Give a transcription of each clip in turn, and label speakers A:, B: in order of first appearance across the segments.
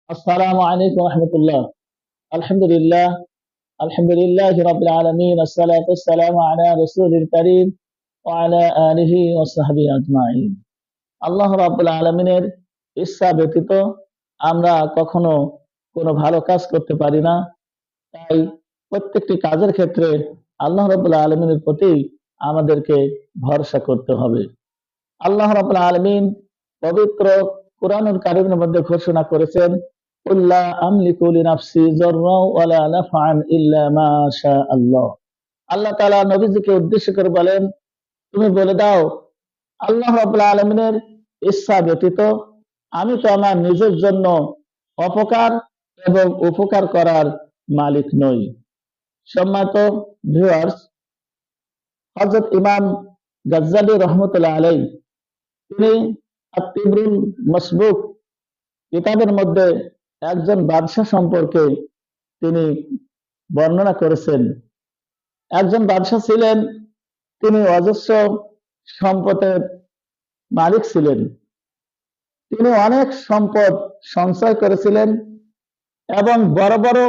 A: আসসালামু আলাইকুম রহমতুল্লাহ। আলহামদুলিল্লাহ, আলহামদুলিল্লাহ রাব্বিল আলামিন, আসসালাতু ওয়াসসালামু আলা রাসূলিল কারীম ওয়া আলা আলিহি ওয়া সাহবিহি আজমাইন। আল্লাহ রাব্বুল আলামিনের ইচ্ছা ব্যতীত আমরা কখনো কোনো ভালো কাজ করতে পারি না। তাই প্রত্যেকটি কাজের ক্ষেত্রে আল্লাহ রাব্বুল আলামিনের প্রতি আমাদেরকে ভরসা করতে হবে। আল্লাহ রাব্বুল আলামিন পবিত্র কুরআনুল কারীমের মধ্যে ঘোষণা করেছেন, "কুল লা আমলিকু লিনাফসি যাররাও ওয়ালা নাফআন ইল্লা মা শা আল্লাহ।" আল্লাহ তাআলা নবীজিকে উদ্দেশ্য করে বলেন, তুমি বলে দাও, আল্লাহ রাব্বুল আলামিনের ইচ্ছা ব্যতীত আমি তো আমার নিজের জন্য অপকার এবং উপকার করার মালিক নই। সম্মানিত ভিউয়ার্স, হযরত ইমাম গাজ্জালী রহমতুল্লাহ আলাইহি তিনি আত-তিবরুল মাসবুক কিতাবের মধ্যে একজন বাদশাহ সম্পর্কে তিনি বর্ণনা করেছেন। একজন বাদশাহ ছিলেন, তিনি অজস্র সম্পদের মালিক ছিলেন। তিনি অনেক সম্পদ সঞ্চয় করেছিলেন এবং বড় বড়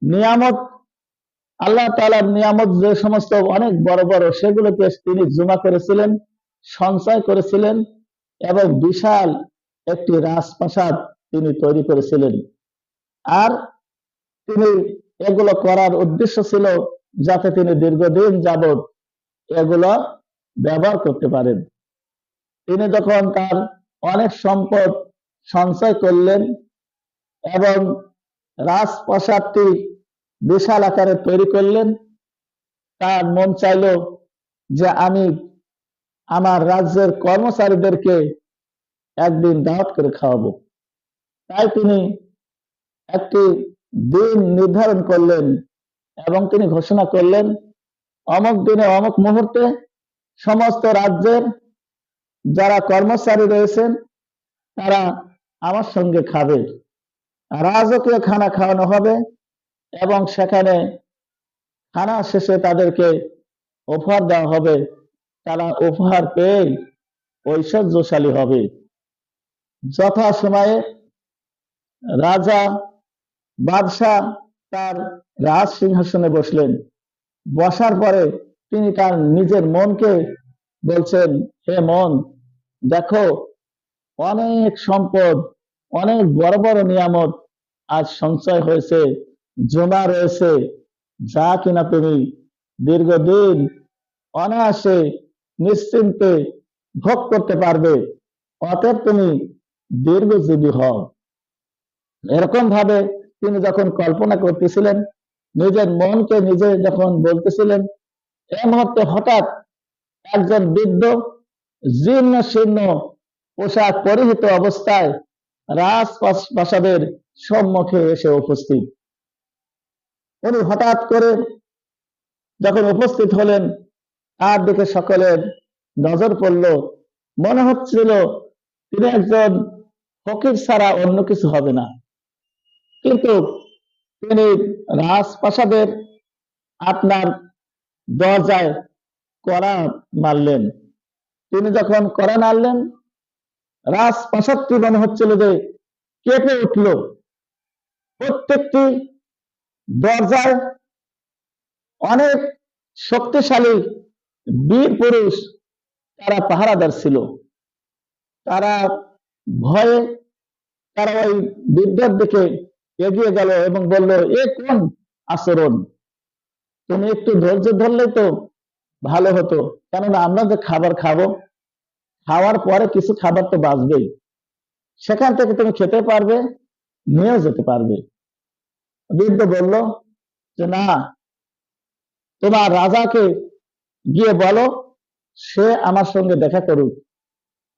A: নিয়ামত, আল্লাহ তাআলার নিয়ামত যে সমস্ত অনেক বড় বড়, সেগুলোকে তিনি জমা করেছিলেন, সঞ্চয় করেছিলেন এবং বিশাল একটি রাজপ্রাসাদ তিনি তৈরি করেছিলেন। আর তিনি এগুলো করার উদ্দেশ্য ছিল যাতে তিনি দীর্ঘদিন যাবৎ এগুলো ব্যবহার করতে পারেন। তিনি যখন তার অনেক সম্পদ সঞ্চয় করলেন এবং রাজপ্রাসাদটি বিশাল আকারে তৈরি করলেন, তার মন চাইল যে আমি আমার রাজ্যের কর্মচারীদেরকে একদিন দাওয়াত করে খাওয়াবো। তাই তিনি একটি দিন নির্ধারণ করলেন এবং তিনি ঘোষণা করলেন, অমুক দিনে অমুক মুহূর্তে সমস্ত রাজ্যের যারা কর্মচারী রয়েছেন তারা আমার সঙ্গে খাবে, রাজকীয় খানা খাওয়ানো হবে এবং সেখানে খানা শেষে তাদেরকে উপহার দেওয়া হবে। তারা উপহার পেয়ে ঐশ্বর্যশালী হবে। যথা সময়ে রাজা বাদশাহ তার রাজ সিংহাসনে বসলেন। বসার পরে তিনি তার নিজের মনকে বলছেন, হে মন, দেখো অনেক সম্পদ, অনেক বড় বড় নিয়ামত আজ সঞ্চয় হয়েছে, জমা রয়েছে, যা কিনা তুমি দীর্ঘদিন অনায়াসে নিশ্চিন্তে ভোগ করতে পারবে। অতএব তুমি দীর্ঘজীবী হও। এরকম ভাবে তিনি যখন কল্পনা করতেছিলেন, নিজের মনকে নিজে যখন বলতেছিলেন, এই মুহূর্তে হঠাৎ একজন বৃদ্ধ জীর্ণ শীর্ণ পোশাক পরিহিত অবস্থায় রাজপ্রাসাদের সম্মুখে এসে উপস্থিত। উনি হঠাৎ করে যখন উপস্থিত হলেন, তার দিকে সকলের নজর পড়ল। মনে হচ্ছিল তিনি একজন ফকির ছাড়া অন্য কিছু হবে না। কিন্তু তিনি রাজপ্রাসাদের আপনার দরজায় কড়া মারলেন। তিনি যখন কড়া নাড়লেন, রাজপ্রাসাদটি মনে হচ্ছিল যে কেঁপে উঠল। প্রত্যেকটি দরজায় অনেক শক্তিশালী বীর পুরুষ তারা পাহারাদার ছিল। তারা ভয়ে তারা ওই বৃদ্ধের দিকে এগিয়ে গেল এবং বলল, এ কোন আচরণ? তুমি একটু ধৈর্য ধরলে তো ভালো হতো, কেননা আমরা যে খাবার খাবো, খাওয়ার পরে কিছু খাবার তো বাঁচবেই, সেখান থেকে তুমি খেতে পারবে, নিয়েও যেতে পারবে। বৃদ্ধ বলল যে না, তোমার রাজাকে গিয়ে বলো সে আমার সঙ্গে দেখা করুক,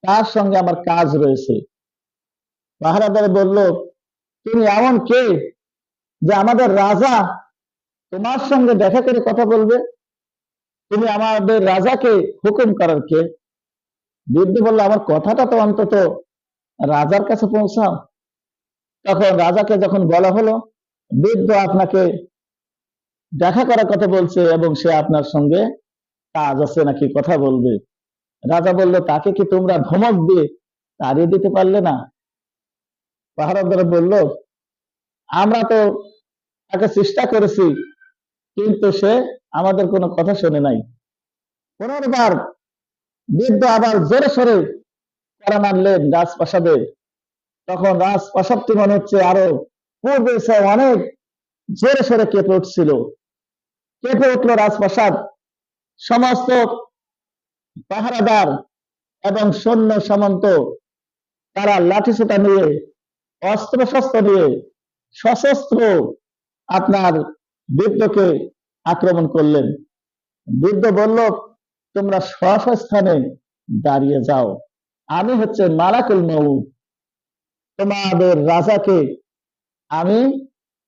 A: তার সঙ্গে আমার কাজ রয়েছে। পাহারাদার বলল, তুমি এমন কে যে আমাদের রাজা তোমার সঙ্গে দেখা করে কথা বলবে? তুমি আমাদের রাজাকে হুকুম করার কে? বৃদ্ধ বলল, আমার কথাটা তো অন্তত রাজার কাছে পৌঁছাও। তখন রাজাকে যখন বলা হলো, বৃদ্ধ আপনাকে দেখা করার কথা বলছে এবং সে আপনার সঙ্গে কাজ আছে নাকি কথা বলবে। রাজা বলল, তাকে কি তোমরা ধমক দিয়ে তাড়িয়ে দিতে পারলে না? পাহারাদার বলল, আমরা তো তাকে চেষ্টা করেছি, কিন্তু সে আমাদের কোনো কথা শোনে নাই। পুনর্বার বৃদ্ধ আবার জোরে সরে কড়া নাড়লেন রাজপ্রাসাদে। তখন রাজপ্রাসাদটি মনে হচ্ছে আরো পূর্বে অনেক জোরে সরে কেঁপে উঠছিল। কেঁপে উঠল রাজপ্রাসাদ। সমস্ত পাহারাদার এবং সৈন্য সামন্ত তারা লাঠিসোঁটা নিয়ে, অস্ত্র শস্ত্র নিয়ে, সশস্ত্র আপনার বৃদ্ধকে আক্রমণ করলেন। বৃদ্ধ বলল, তোমরা স্থানে দাঁড়িয়ে যাও, আমি হচ্ছে মালাকুল মউত, তোমাদের রাজাকে আমি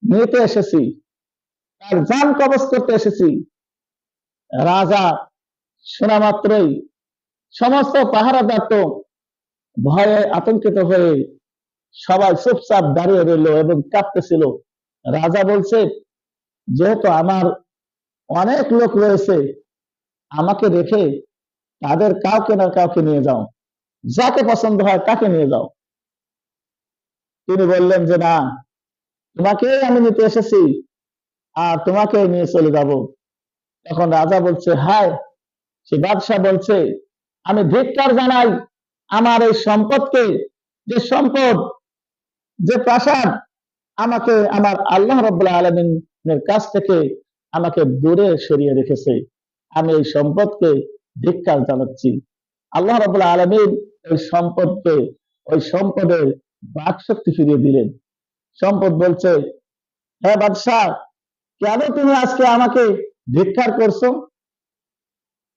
A: নিতে এসেছি, তার জান কবজ করতে এসেছি। রাজা শোনা মাত্রই সমস্ত পাহারাদার তো ভয়ে আতঙ্কিত হয়ে সবাই চুপচাপ দাঁড়িয়ে রইল এবং কাঁপতেছিল। রাজা বলছে, যেহেতু আমার অনেক লোক রয়েছে, আমাকে রেখে তাদের কাউকে না কাউকে নিয়ে যাও, যাকে পছন্দ হয় তাকে নিয়ে যাও। তিনি বললেন যে না, তোমাকেই আমি নিতে এসেছি আর তোমাকে নিয়ে চলে যাব। তখন রাজা বলছে, হায়, সে বাদশাহ বলছে, আমি ধিক্কার জানাই আমার এই সম্পদকে, যে সম্পদ, যে প্রাসাদ আমাকে আমার আল্লাহ রাব্বুল আলামিনের কাছ থেকে আমাকে দূরে সরিয়ে রেখেছে, আমি এই সম্পদকে ধিক্কার জানাচ্ছি। আল্লাহ রাব্বুল আলামিন ওই সম্পদকে, ওই সম্পদের বাকশক্তি ফিরিয়ে দিলেন। সম্পদ বলছে, হ্যাঁ বাদশাহ, কেন তুমি আজকে আমাকে ধিক্কার করছো?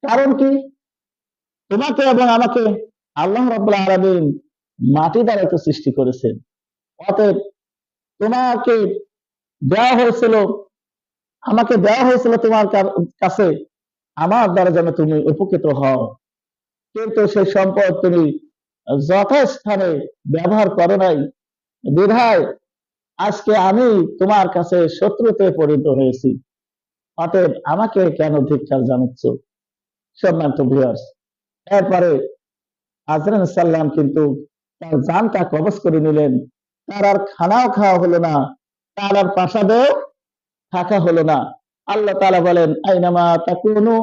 A: কারণ কি? তোমাকে এবং আমাকে আল্লাহ রাব্বুল আলামিন মাটি দ্বারা তো সৃষ্টি করেছেন। অতএব তোমাকে দেওয়া হয়েছিল, আমাকে দেওয়া হয়েছিল তোমার কাছে আমার দ্বারা যেন তুমি উপকৃত হও, কিন্তু সেই সম্পদ তুমি যথাস্থানে ব্যবহার করো নাই, বিধায় আজকে আমি তোমার কাছে শত্রুতে পরিণত হয়েছি। অতএব আমাকে কেন ধিক্কার জানাচ্ছ? সম্মানিত ভিউয়ার্স, এরপরে আজরাইল সাল্লাম কিন্তু তার জানটা কবজ করে নিলেন। তার আর খানাও খাওয়া হলো না, তার আর প্রাসাদেও থাকা হলো না। আল্লাহ তাআলা বলেন, আইনামা তাকুনু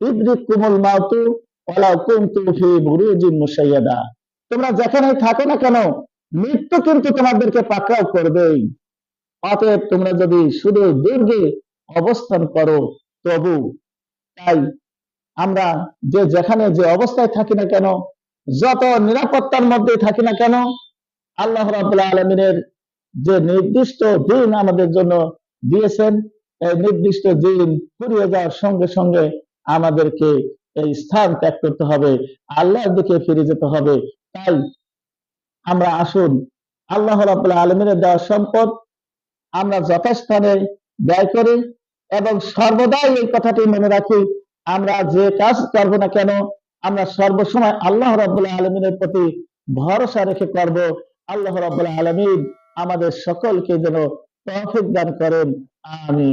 A: ইদরিকুমুল মাউতু ওয়ালাউ কুনতু ফি বুরুজিন মুশাইয়াদা। তোমরা যেখানেই থাকো না কেন, মৃত্যু কিন্তু তোমাদেরকে পাকড়াও করবেই। অতএব তোমরা যদি শুধু দুর্গে অবস্থান করো তবু। তাই আমরা যে যেখানে যে অবস্থায় থাকি না কেন, যত নিরাপত্তার মধ্যে থাকি না কেন, আল্লাহ রাব্বুল আলামিনের যে নির্দিষ্ট দিন আমাদের জন্য দিয়েছেন, এই নির্দিষ্ট দিন ফুরিয়ে যাওয়ার সঙ্গে সঙ্গে আমাদেরকে এই স্থান ত্যাগ করতে হবে, আল্লাহর দিকে ফিরে যেতে হবে। তাই আমরা আসুন আল্লাহ রাব্বুল আলামিনের দেওয়া সম্পদ আমরা যথাস্থানে ব্যয় করি এবং সর্বদাই এই কথাটি মনে রাখি, আমরা যে কাজ করব না কেন, আমরা সর্বসময় আল্লাহ রাব্বুল আলামিনের প্রতি ভরসা রেখে করব। আল্লাহ রাব্বুল আলামিন আমাদের সকলকে যেন তৌফিক দান করেন। আমিন।